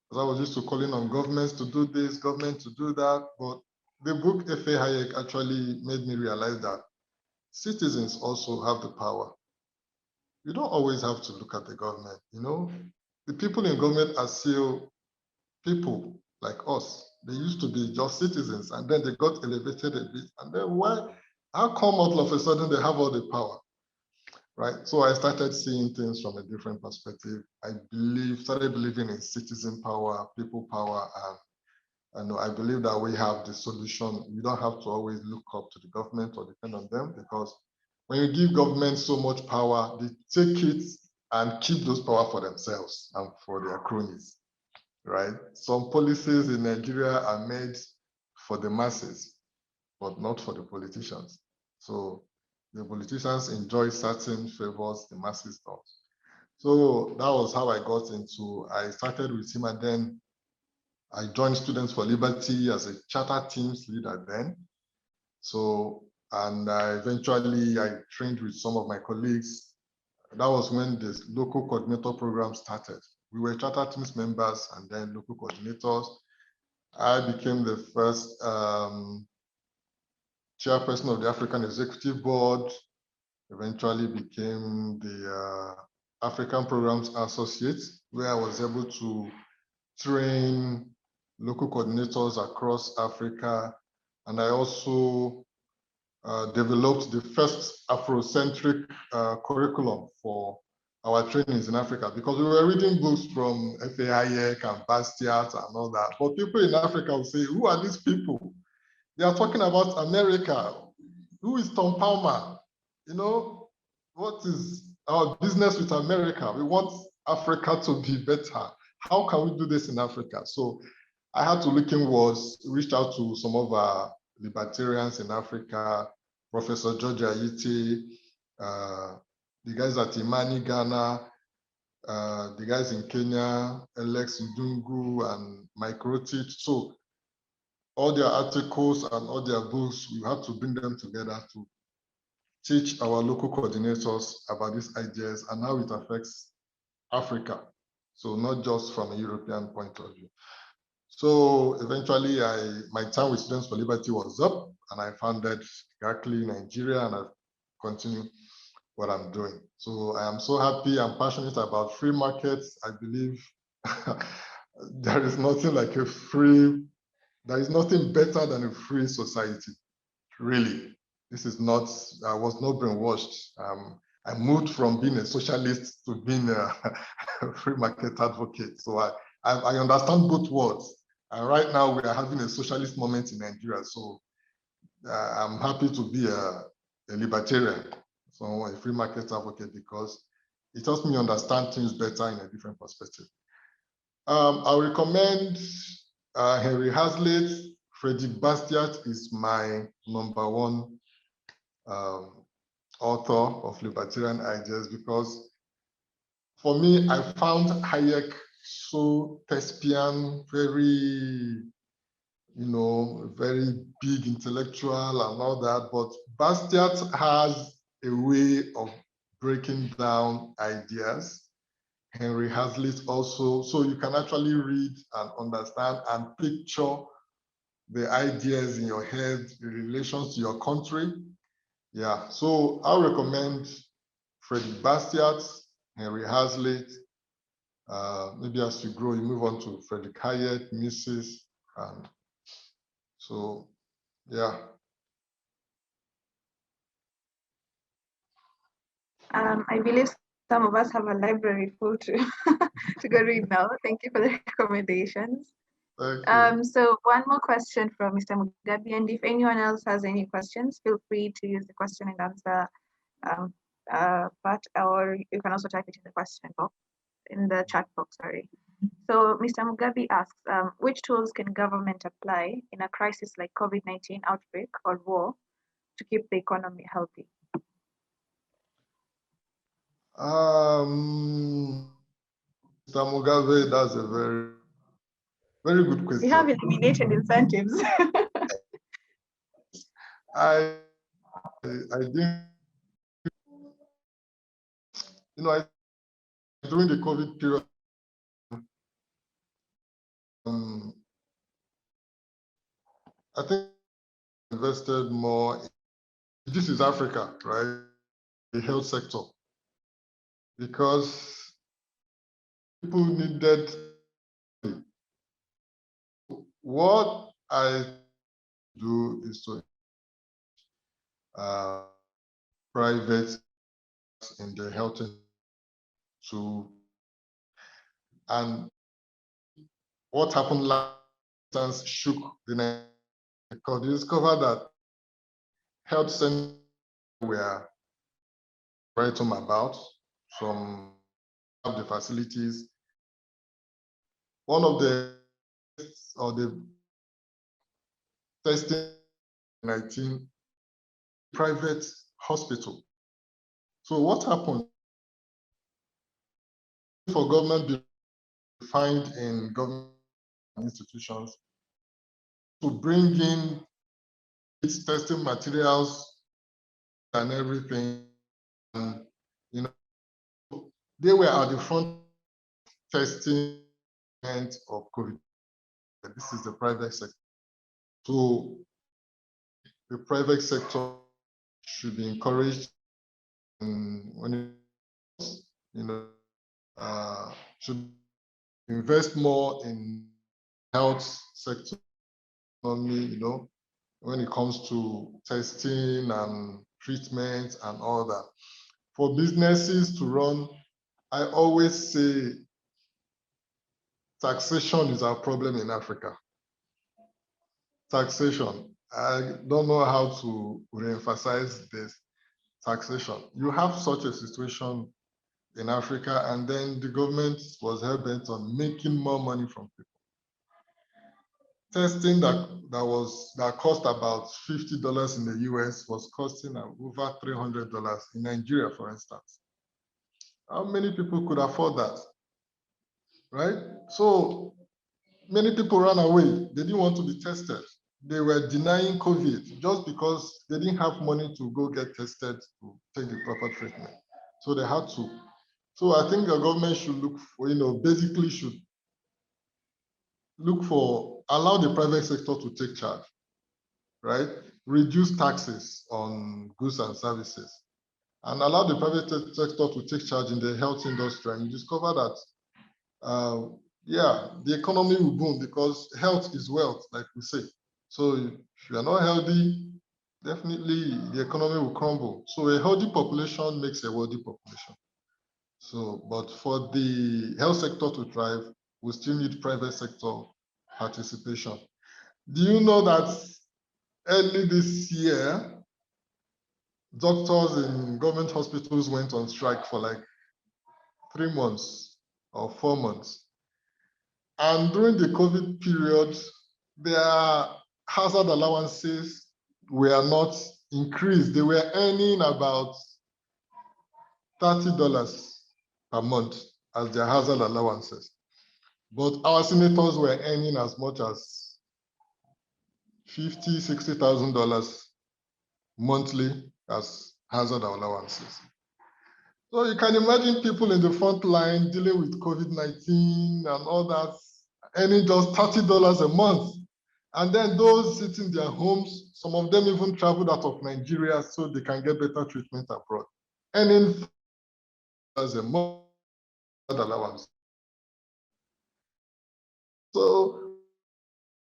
Because I was used to calling on governments to do this, government to do that. But the book F.A. Hayek actually made me realize that citizens also have the power. You don't always have to look at the government, The people in government are still people like us. They used to be just citizens, and then they got elevated a bit. And then how come all of a sudden they have all the power, right? So I started seeing things from a different perspective. Started believing in citizen power, people power, and I believe that we have the solution. We don't have to always look up to the government or depend on them, because when you give government so much power, they take it and keep those power for themselves and for their cronies, right? Some policies in Nigeria are made for the masses, but not for the politicians. So the politicians enjoy certain favors, the masses don't. So that was how I started with him, and then I joined Students for Liberty as a charter teams leader then. So, and eventually I trained with some of my colleagues. That was when the local coordinator program started. We were charter teams members and then local coordinators. I became the first chairperson of the African Executive Board, eventually became the African Programs Associate, where I was able to train local coordinators across Africa. And I also developed the first Afrocentric curriculum for our trainings in Africa, because we were reading books from F.A. Hayek and Bastiat and all that. But people in Africa will say, who are these people? They are talking about America. Who is Tom Palmer? What is our business with America? We want Africa to be better. How can we do this in Africa? So I had to look inwards, reached out to some of our libertarians in Africa, Professor George Ayiti, the guys at Imani Ghana, the guys in Kenya, Alex Ndungu and Mike Rotich. So all their articles and all their books, we had to bring them together to teach our local coordinators about these ideas and how it affects Africa. So not just from a European point of view. So eventually my time with Students for Liberty was up, and I founded GACLI Nigeria, and I've continued what I'm doing. So I am so happy and passionate about free markets. I believe there is nothing better than a free society, really. This is not, I was not brainwashed. I moved from being a socialist to being a free market advocate. So I understand both worlds. And right now we are having a socialist moment in Nigeria. So I'm happy to be a libertarian, so a free market advocate, because it helps me understand things better in a different perspective. I recommend Henry Hazlitt. Frederick Bastiat is my #1 author of libertarian ideas, because for me, I found Hayek so thespian, very, very big intellectual and all that. But Bastiat has a way of breaking down ideas. Henry Hazlitt also, so you can actually read and understand and picture the ideas in your head in relation to your country. Yeah, so I recommend Frederick Bastiat, Henry Hazlitt. Maybe as you grow, you move on to Frederick Hayek, Mises, and so, yeah. I believe some of us have a library full to to go read now. Thank you for the recommendations. Thank you. So one more question from Mr. Mugabe, and if anyone else has any questions, feel free to use the question and answer part, or you can also type it in the question box, in the chat box, sorry. So Mr. Mugabe asks, which tools can government apply in a crisis like COVID-19 outbreak or war to keep the economy healthy? Mr. Mugabe, that's a very, very good question. We have eliminated incentives. I didn't, during the COVID period, I think I invested more. This is Africa, right? The health sector, because people needed. What I do is to private in the health to, and what happened last instance shook the because they discovered that health centers were right home about, some of the facilities. One of the testing 19 private hospital. So what happened for government be defined in government institutions to bring in its testing materials and everything, and they were at the front testing of COVID. This is the private sector. So the private sector should be encouraged, when should invest more in health sector, when it comes to testing and treatment and all that. For businesses to run, I always say taxation is our problem in Africa. Taxation. I don't know how to reemphasize this. Taxation. You have such a situation in Africa, and then the government was hell-bent on making more money from people. Testing that cost about $50 in the US was costing over $300 in Nigeria, for instance. How many people could afford that? Right? So many people ran away. They didn't want to be tested. They were denying COVID just because they didn't have money to go get tested to take the proper treatment. So they had to. So I think the government should look for, basically should look for, allow the private sector to take charge, right? Reduce taxes on goods and services, and allow the private sector to take charge in the health industry. And you discover that, the economy will boom, because health is wealth, like we say. So if you are not healthy, definitely the economy will crumble. So a healthy population makes a wealthy population. So, but for the health sector to thrive, we still need private sector participation. Do you know that early this year, doctors in government hospitals went on strike for like 3 months or 4 months? And during the COVID period, their hazard allowances were not increased. They were earning about $30 per month as their hazard allowances. But our senators were earning as much as $50,000, $60,000 monthly as hazard allowances. So you can imagine people in the front line dealing with COVID-19 and all that, earning just $30 a month. And then those sitting in their homes, some of them even traveled out of Nigeria so they can get better treatment abroad, earning $40 a month allowance. So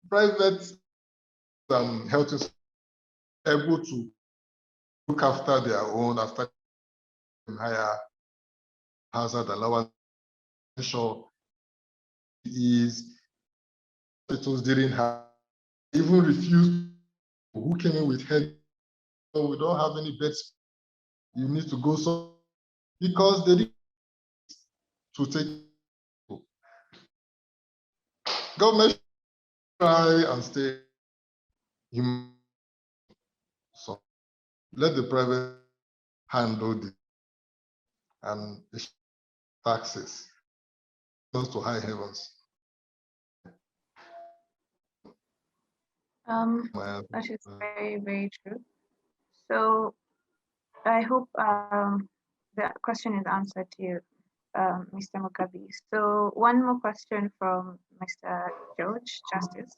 private health is able to look after their own after higher hazard allowance. Sure, is hospitals didn't have, even refused who came in with head. Oh, we don't have any beds. You need to go so because they didn't to take government try and stay human. So let the private handle the and taxes close to high heavens. That is very, very true. So I hope the question is answered to you, Mr. Mukabi. So one more question from Mr. George Justice,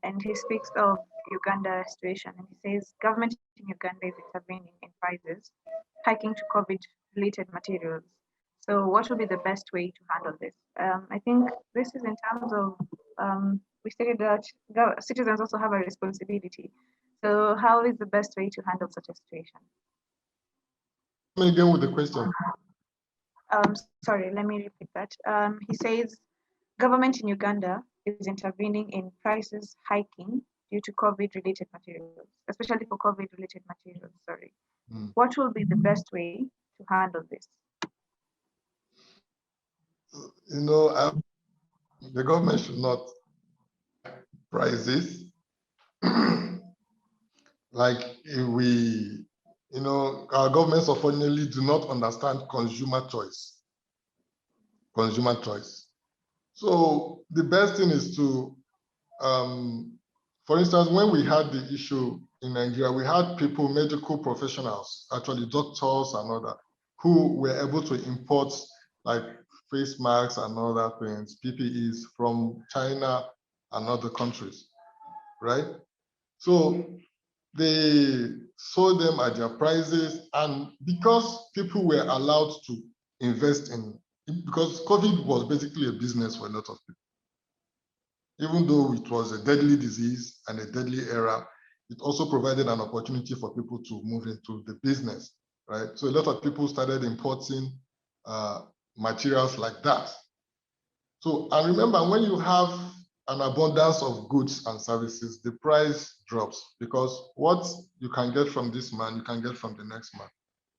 and he speaks of Uganda situation, and he says government in Uganda is intervening in prices, hiking to COVID-related materials. So what will be the best way to handle this? I think this is in terms of we stated that citizens also have a responsibility. So how is the best way to handle such a situation? Again with the question. Sorry, let me repeat that. He says government in Uganda is intervening in prices hiking due to COVID-related materials, especially for COVID-related materials, sorry. What will be the best way to handle this? You know, the government should not prices. Like we, you know, our governments unfortunately do not understand consumer choice. Consumer choice. So the best thing is to, for instance, when we had the issue in Nigeria, we had people, medical professionals, actually doctors and other, who were able to import like face masks and other things, PPEs from China and other countries, right? So they sold them at their prices, and because people were allowed to invest in, because COVID was basically a business for a lot of people. Even though it was a deadly disease and a deadly era, it also provided an opportunity for people to move into the business, right? So a lot of people started importing materials like that. So, and remember, when you have an abundance of goods and services, the price drops because what you can get from this man, you can get from the next man.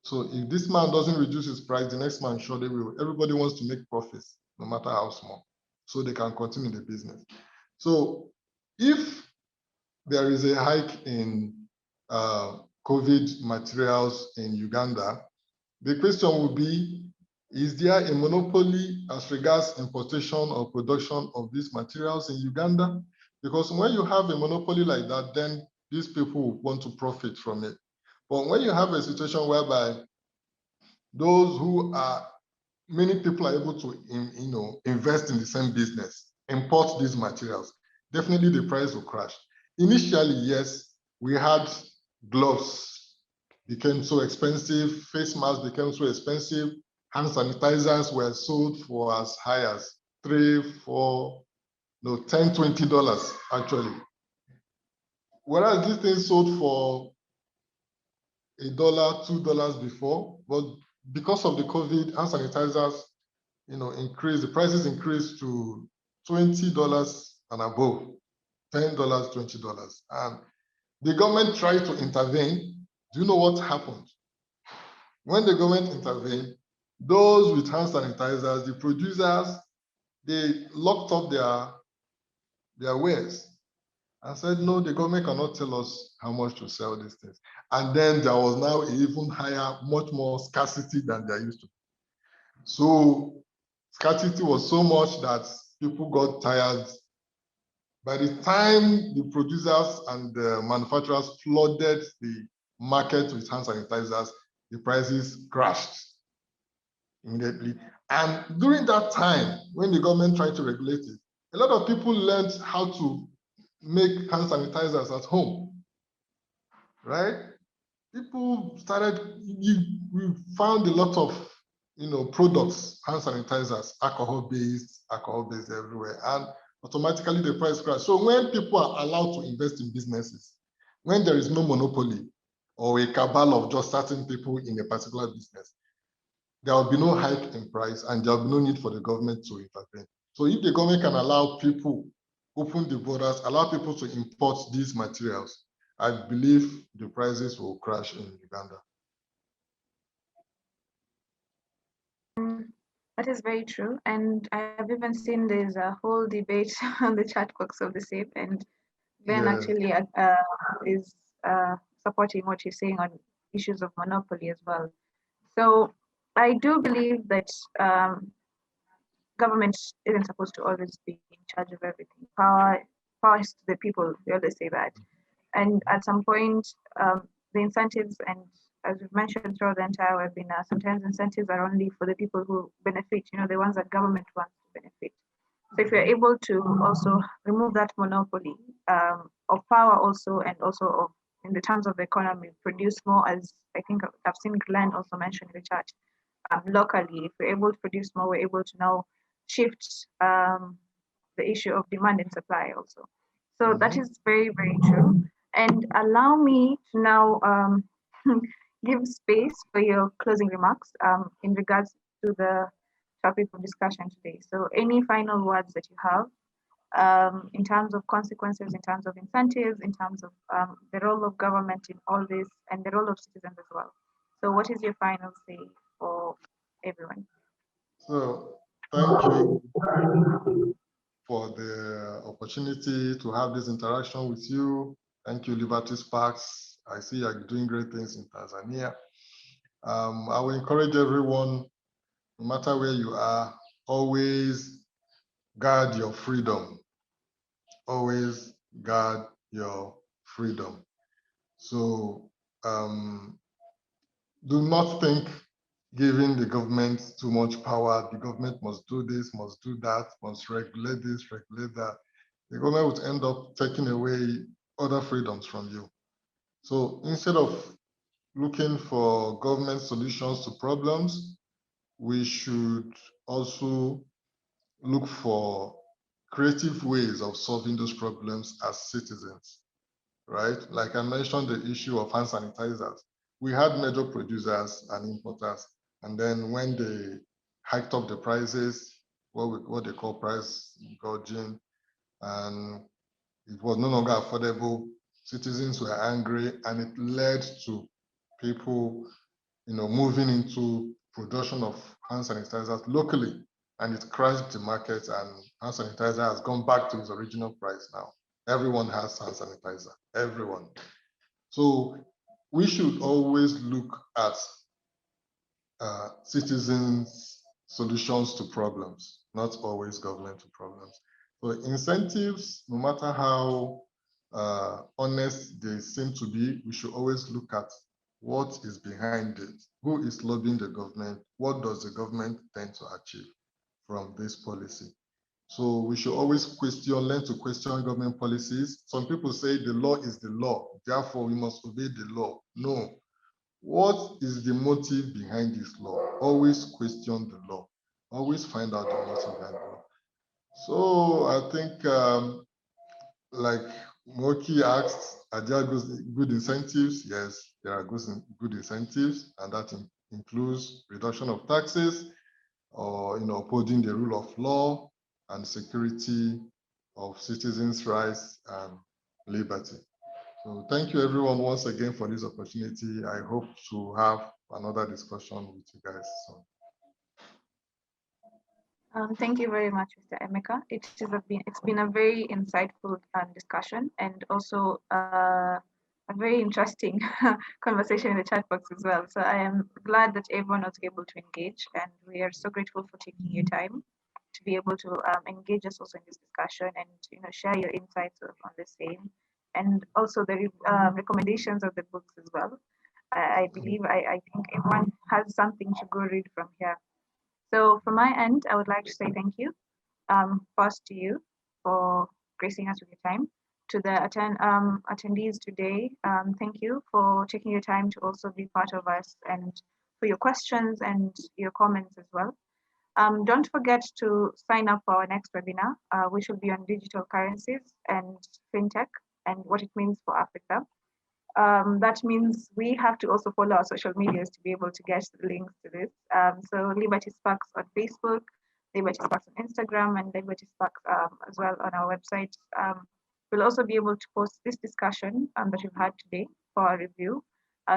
So if this man doesn't reduce his price, the next man surely will. Everybody wants to make profits, no matter how small, so they can continue the business. So if there is a hike in COVID materials in Uganda, the question will be, is there a monopoly as regards importation or production of these materials in Uganda? Because when you have a monopoly like that, then these people want to profit from it. But when you have a situation whereby those who are, many people are able to invest in the same business, import these materials, definitely the price will crash. Initially, yes, we had gloves became so expensive, face masks became so expensive, hand sanitizers were sold for as high as $3, $4, no, $10, $20 actually. Whereas these things sold for $1, $2 before, but because of the COVID, hand sanitizers, increased, the prices increased to $20 and above, $10, $20. And the government tried to intervene. Do you know what happened? When the government intervened, those with hand sanitizers, the producers, they locked up their wares. and said, no, the government cannot tell us how much to sell these things. And then there was now even higher, much more scarcity than there used to be. So scarcity was so much that people got tired. By the time the producers and the manufacturers flooded the market with hand sanitizers, the prices crashed immediately. And during that time, when the government tried to regulate it, a lot of people learned how to make hand sanitizers at home, right? People started, we found a lot of, products, hand sanitizers, alcohol-based everywhere, and automatically the price crashed. So when people are allowed to invest in businesses, when there is no monopoly or a cabal of just certain people in a particular business, there will be no hike in price and there will be no need for the government to intervene. So if the government can allow people, open the borders, allow people to import these materials, I believe the prices will crash in Uganda. That is very true. And I've even seen there's a whole debate on the chat box of the SAFE, and Ben Yes. actually is supporting what you're saying on issues of monopoly as well. So I do believe that government isn't supposed to always be in charge of everything. Power is to the people. We always say that. And at some point, the incentives, and as we've mentioned throughout the entire webinar, sometimes incentives are only for the people who benefit, the ones that government wants to benefit. So if you're able to also remove that monopoly of power also, and also of, in the terms of the economy, produce more, as I think I've seen Glenn also mention in the chat, locally, if we're able to produce more, we're able to now shift the issue of demand and supply also. So that is very, very true. And allow me to now give space for your closing remarks in regards to the topic of discussion today. So any final words that you have in terms of consequences, in terms of incentives, in terms of the role of government in all this, and the role of citizens as well. So what is your final say for everyone? So thank you for the opportunity to have this interaction with you. Thank you, Liberty Sparks. I see you're doing great things in Tanzania. I will encourage everyone, no matter where you are, always guard your freedom. Always guard your freedom. So do not think giving the government too much power, the government must do this, must do that, must regulate this, regulate that. The government would end up taking away other freedoms from you. So instead of looking for government solutions to problems, we should also look for creative ways of solving those problems as citizens, right? Like I mentioned, the issue of hand sanitizers. We had major producers and importers, and then when they hiked up the prices, what they call price gouging, and it was no longer affordable, citizens were angry, and it led to people, moving into production of hand sanitizers locally, and it crashed the market, and hand sanitizer has gone back to its original price now. Everyone has hand sanitizer, everyone. So we should always look at citizens' solutions to problems, not always government to problems. So incentives, no matter how honest they seem to be, we should always look at what is behind it. Who is lobbying the government? What does the government tend to achieve from this policy? So we should always learn to question government policies. Some people say the law is the law, therefore we must obey the law. No. What is the motive behind this law? Always question the law. Always find out the motive behind the law. So I think, like Moki asked, are there good incentives? Yes, there are good incentives, and that includes reduction of taxes, or upholding the rule of law and security of citizens' rights and liberty. So thank you everyone once again for this opportunity. I hope to have another discussion with you guys soon. Thank you very much, Mr. Emeka. It's been a very insightful discussion and also a very interesting conversation in the chat box as well. So I am glad that everyone was able to engage, and we are so grateful for taking your time to be able to engage us also in this discussion and share your insights on the same, and also the recommendations of the books as well. I think everyone has something to go read from here. So from my end, I would like to say thank you first to you for gracing us with your time. To the attendees today, thank you for taking your time to also be part of us and for your questions and your comments as well. Don't forget to sign up for our next webinar, which will be on digital currencies and fintech and what it means for Africa. That means we have to also follow our social medias to be able to get the links to this. So Liberty Sparks on Facebook, Liberty Sparks on Instagram, and Liberty Sparks as well on our website. We'll also be able to post this discussion that we've had today for our review.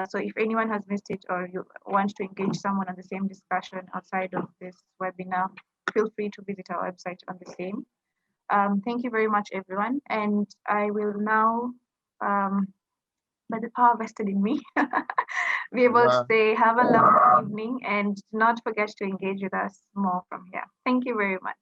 So if anyone has missed it or you want to engage someone on the same discussion outside of this webinar, feel free to visit our website on the same. Thank you very much, everyone. And I will now by the power vested in me, be able to say have a lovely evening and do not forget to engage with us more from here. Thank you very much.